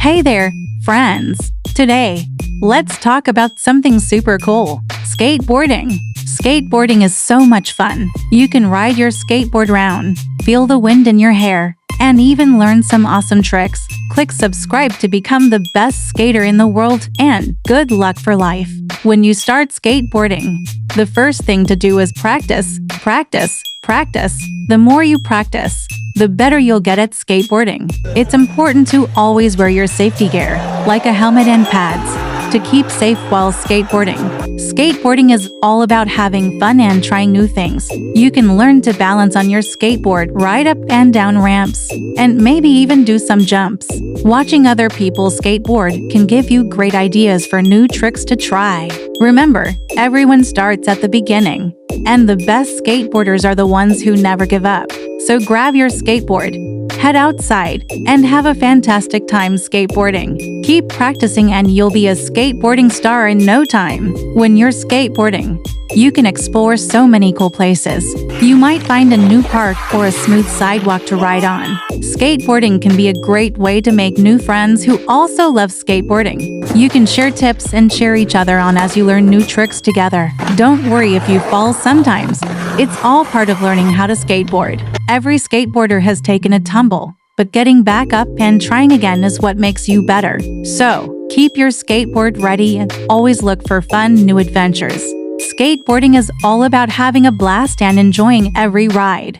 Hey there, friends! Today, let's talk about something super cool: skateboarding. Skateboarding is so much fun. You can ride your skateboard around, feel the wind in your hair, and even learn some awesome tricks. Click subscribe to become the best skater in the world, and good luck for life. When you start skateboarding, the first thing to do is practice. Practice, practice. The more you practice, the better you'll get at skateboarding. It's important to always wear your safety gear, like a helmet and pads, to keep safe while skateboarding. Skateboarding is all about having fun and trying new things. You can learn to balance on your skateboard, ride up and down ramps, and maybe even do some jumps. Watching other people skateboard can give you great ideas for new tricks to try. Remember, everyone starts at the beginning, and the best skateboarders are the ones who never give up. So grab your skateboard, head outside, and have a fantastic time skateboarding. Keep practicing and you'll be a skateboarding star in no time. When you're skateboarding, you can explore so many cool places. You might find a new park or a smooth sidewalk to ride on. Skateboarding can be a great way to make new friends who also love skateboarding. You can share tips and cheer each other on as you learn new tricks together. Don't worry if you fall sometimes. It's all part of learning how to skateboard. Every skateboarder has taken a tumble, but getting back up and trying again is what makes you better. So, keep your skateboard ready and always look for fun new adventures. Skateboarding is all about having a blast and enjoying every ride.